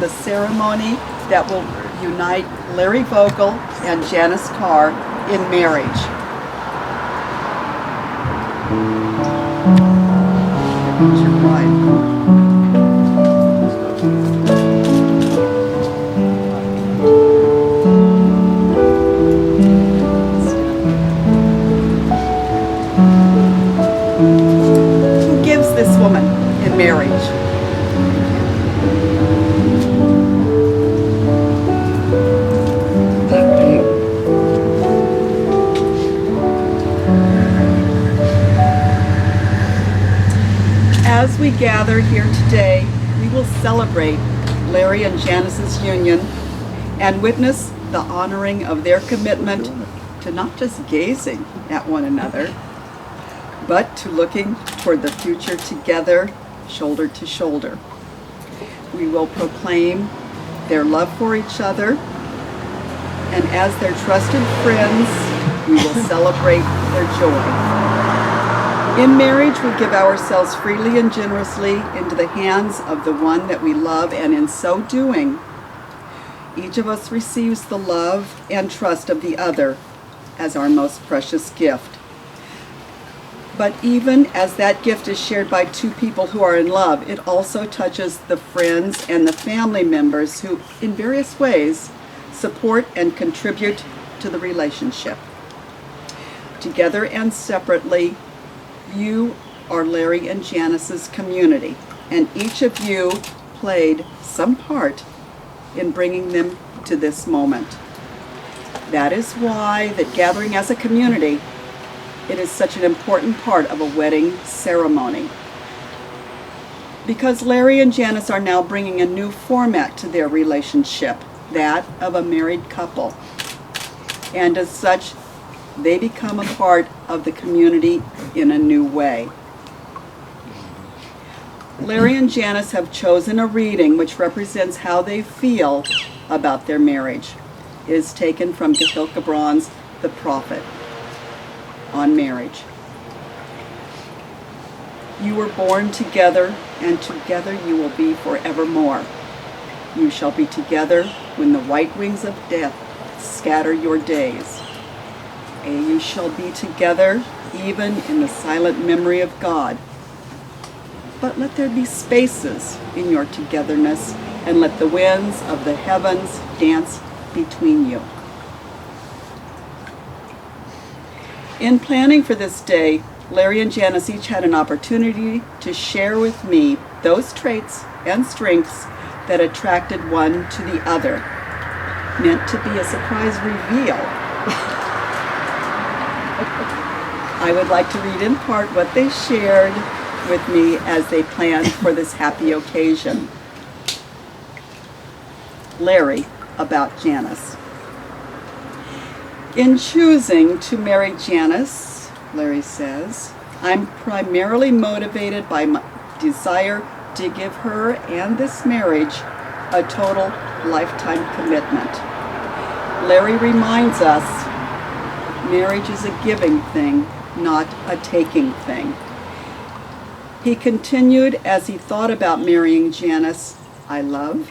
the ceremony that will unite Larry Vogel and Janice Carr in marriage. Here comes your bride. This woman in marriage. As we gather here today, we will celebrate Larry and Janice's union and witness the honoring of their commitment to not just gazing at one another, but to looking toward the future together, shoulder to shoulder. We will proclaim their love for each other, and as their trusted friends, we will celebrate their joy. In marriage, we give ourselves freely and generously into the hands of the one that we love, and in so doing, each of us receives the love and trust of the other as our most precious gift. But even as that gift is shared by two people who are in love, it also touches the friends and the family members who, in various ways, support and contribute to the relationship. Together and separately, you are Larry and Janice's community, and each of you played some part in bringing them to this moment. That is why that gathering as a community, it is such an important part of a wedding ceremony. Because Larry and Janice are now bringing a new format to their relationship, that of a married couple. And as such, they become a part of the community in a new way. Larry and Janice have chosen a reading which represents how they feel about their marriage. It is taken from Gahil Gibran's The Prophet on marriage. You were born together, and together you will be forevermore. You shall be together when the white wings of death scatter your days. And you shall be together even in the silent memory of God. But let there be spaces in your togetherness, and let the winds of the heavens dance between you. In planning for this day, Larry and Janice each had an opportunity to share with me those traits and strengths that attracted one to the other, meant to be a surprise reveal. I would like to read in part what they shared with me as they planned for this happy occasion. Larry, about Janice. In choosing to marry Janice, Larry says, I'm primarily motivated by my desire to give her and this marriage a total lifetime commitment. Larry reminds us, marriage is a giving thing, not a taking thing. He continued as he thought about marrying Janice, I love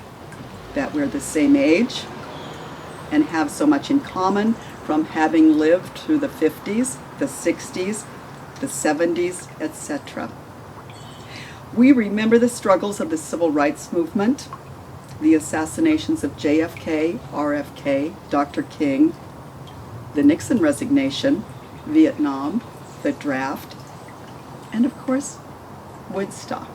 that we're the same age and have so much in common from having lived through the 50s, the 60s, the 70s, etc. We remember the struggles of the civil rights movement, the assassinations of JFK, RFK, Dr. King, the Nixon resignation, Vietnam, the draft, and of course, Woodstock.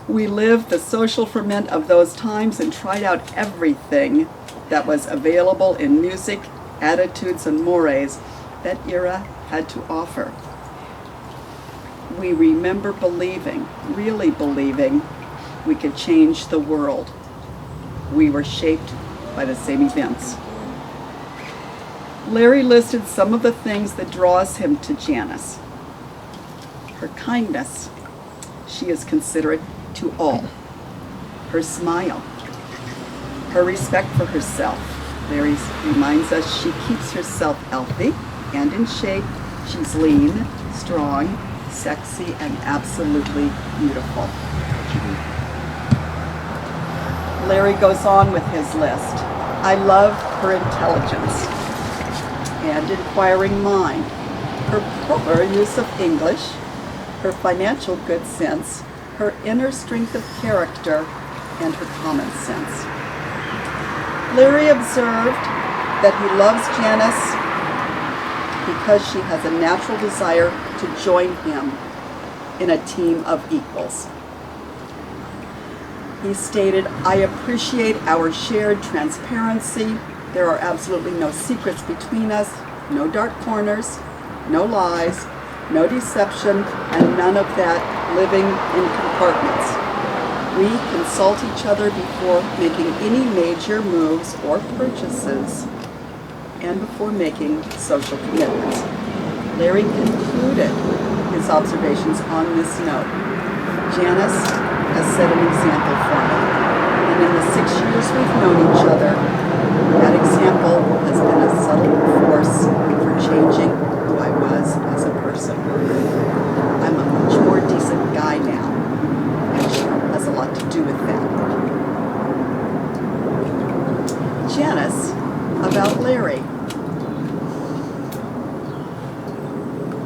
We lived the social ferment of those times and tried out everything that was available in music, attitudes, and mores that era had to offer. We remember believing, really believing, we could change the world. We were shaped by the same events. Larry listed some of the things that draws him to Janice. Her kindness. She is considerate to all. Her smile. Her respect for herself. Larry reminds us she keeps herself healthy and in shape. She's lean, strong, sexy, and absolutely beautiful. Larry goes on with his list. I love her intelligence and inquiring mind, her proper use of English, her financial good sense, her inner strength of character, and her common sense. Larry observed that he loves Janice because she has a natural desire to join him in a team of equals. He stated, I appreciate our shared transparency. There are absolutely no secrets between us, no dark corners, no lies, no deception, and none of that living in compartments. We consult each other before making any major moves or purchases and before making social commitments. Larry concluded his observations on this note. Janice has set an example for me, and in the 6 years we've known each other, that example has been a subtle force for changing who I was as a person. I'm a much more decent guy now, and she has a lot to do with that. Janice, about Larry.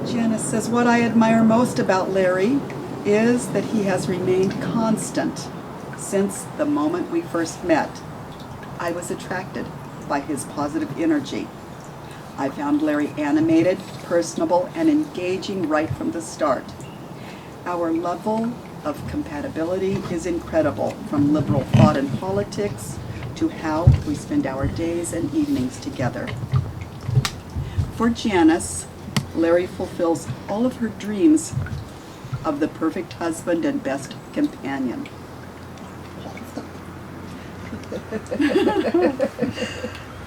Janice says, what I admire most about Larry is that he has remained constant since the moment we first met. I was attracted by his positive energy. I found Larry animated, personable, and engaging right from the start. Our level of compatibility is incredible, from liberal thought and politics to how we spend our days and evenings together. For Janice, Larry fulfills all of her dreams of the perfect husband and best companion.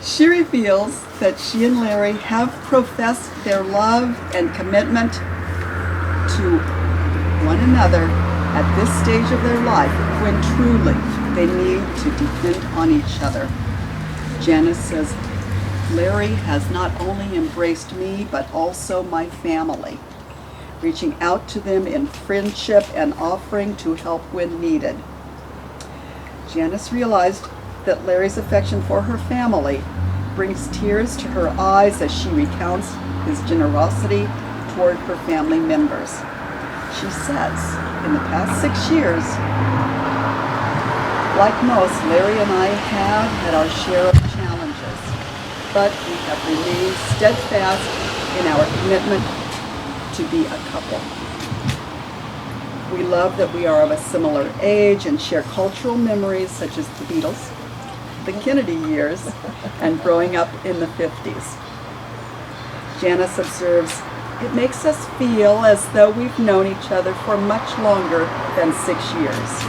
She reveals that she and Larry have professed their love and commitment to one another at this stage of their life when truly they need to depend on each other. Janice says, Larry has not only embraced me, but also my family, reaching out to them in friendship and offering to help when needed. Janice realized that Larry's affection for her family brings tears to her eyes as she recounts his generosity toward her family members. She says, in the past 6 years, like most, Larry and I have had our share of challenges, but we have remained steadfast in our commitment to be a couple. We love that we are of a similar age and share cultural memories such as the Beatles, the Kennedy years, and growing up in the 50s. Janice observes, it makes us feel as though we've known each other for much longer than 6 years.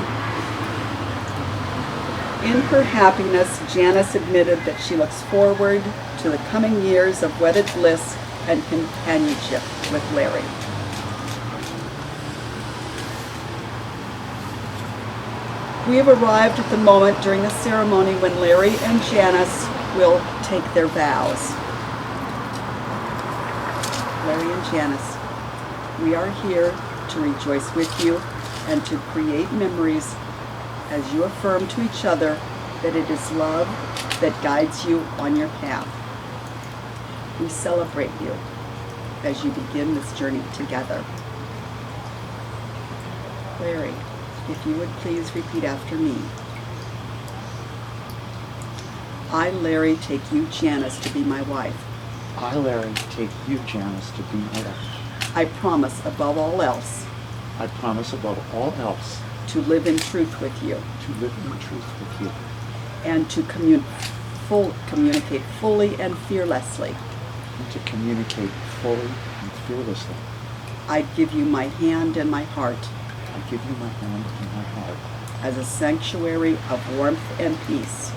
In her happiness, Janice admitted that she looks forward to the coming years of wedded bliss and companionship with Larry. We have arrived at the moment during the ceremony when Larry and Janice will take their vows. Larry and Janice, we are here to rejoice with you and to create memories as you affirm to each other that it is love that guides you on your path. We celebrate you as you begin this journey together. Larry, if you would please repeat after me. I, Larry, take you, Janice, to be my wife. I, Larry, take you, Janice, to be my wife. I promise above all else I promise above all else to live in truth with you to live in truth with you and to communicate fully and fearlessly. and to communicate fully and fearlessly. I give you my hand and my heart I give you my hand and my heart as a sanctuary of warmth and peace.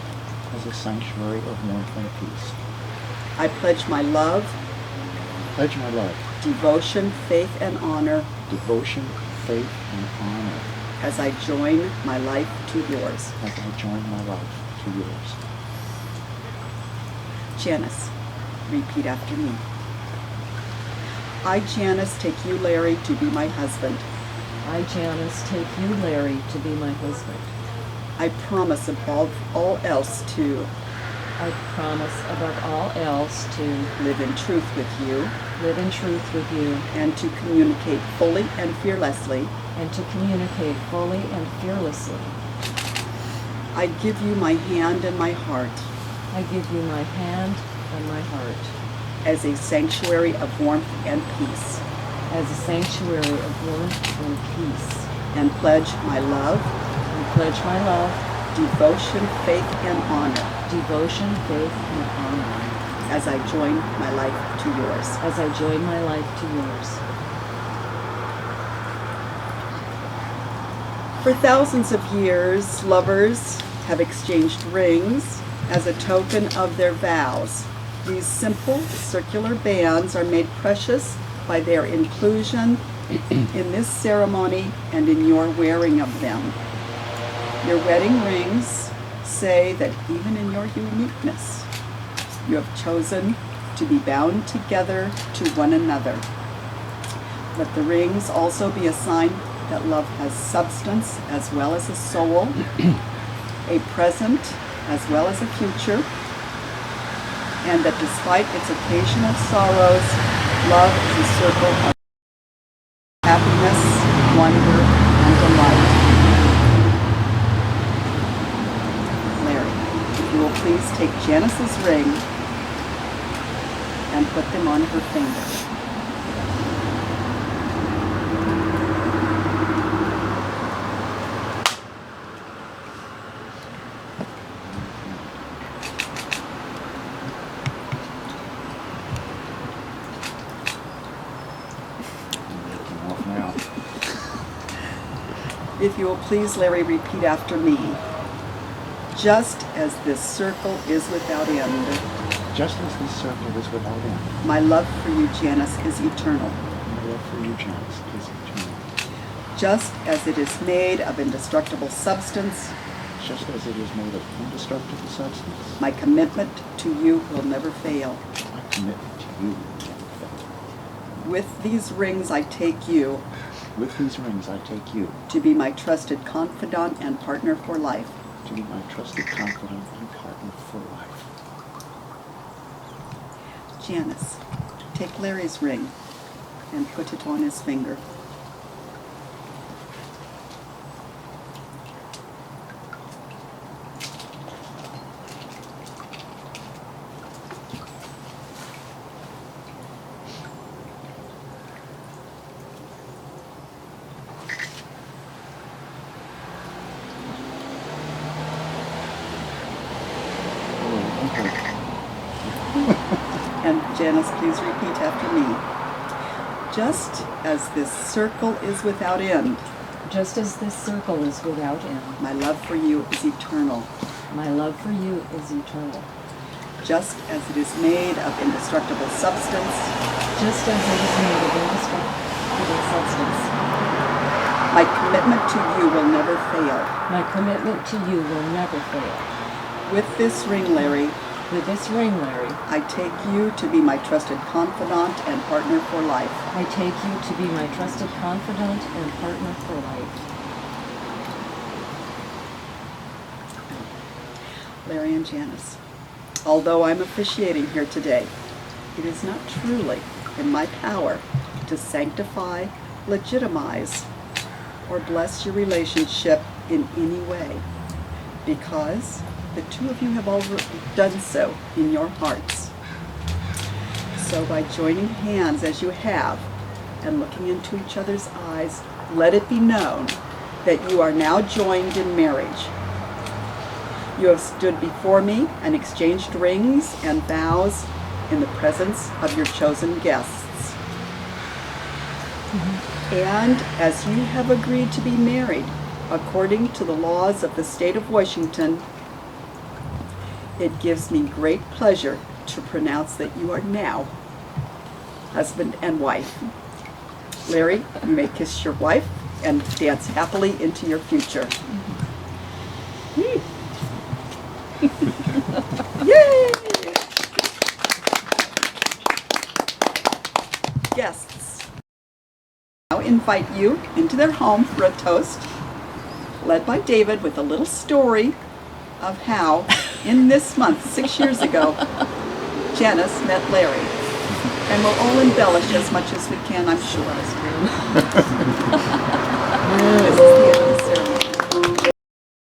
as a sanctuary of warmth and peace. I pledge my love, Pledge my love, devotion, faith, and honor devotion, faith, and honor as I join my life to yours. as I join my life to yours. Janice, repeat after me. I, Janice, take you, Larry, to be my husband. I, Janice, take you, Larry, to be my husband. I promise above all else to I promise above all else to live in truth with you live in truth with you and to communicate fully and fearlessly. and to communicate fully and fearlessly. I give you my hand and my heart I give you my hand and my heart as a sanctuary of warmth and peace, as a sanctuary of warmth and peace, and pledge my love, and pledge my love, devotion, faith, and honor devotion, faith, and honor as I join my life to yours. as I join my life to yours. For thousands of years, lovers have exchanged rings as a token of their vows. These simple circular bands are made precious by their inclusion in this ceremony and in your wearing of them. Your wedding rings say that even in your uniqueness, you have chosen to be bound together to one another. Let the rings also be a sign that love has substance as well as a soul, a present as well as a future, and that despite its occasional sorrows, love is a circle of happiness, wonder, and delight. Larry, if you will please take Janice's ring and put them on her finger. Off now. If you will please, Larry, repeat after me. Just as this circle is without end, Just as this circle is without end, my love for you, Janice, is eternal. my love for you, Janice, is eternal. Just as it is made of indestructible substance, Just as it is made of indestructible substance, my commitment to you will never fail. my commitment to you will never fail. With these rings, I take you With these rings, I take you to be my trusted confidant and partner for life. to be my trusted confidant and partner for life. Janice, take Larry's ring and put it on his finger. Oh, okay. And Janice, please repeat after me. Just as this circle is without end, Just as this circle is without end, my love for you is eternal. my love for you is eternal. Just as it is made of indestructible substance, Just as it is made of indestructible substance, my commitment to you will never fail. my commitment to you will never fail. With this ring, Larry, With this ring, Larry, I take you to be my trusted confidant and partner for life. I take you to be my trusted confidant and partner for life. Larry and Janice, although I'm officiating here today, it is not truly in my power to sanctify, legitimize, or bless your relationship in any way, because the two of you have already done so in your hearts. So by joining hands as you have and looking into each other's eyes, let it be known that you are now joined in marriage. You have stood before me and exchanged rings and vows in the presence of your chosen guests. And as you have agreed to be married according to the laws of the state of Washington, it gives me great pleasure to pronounce that you are now husband and wife. Larry, you may kiss your wife and dance happily into your future. Yay! Guests, I now invite you into their home for a toast. led by David with a little story of how, in this month, 6 years ago, Janice met Larry. And we'll all embellish as much as we can, I'm sure.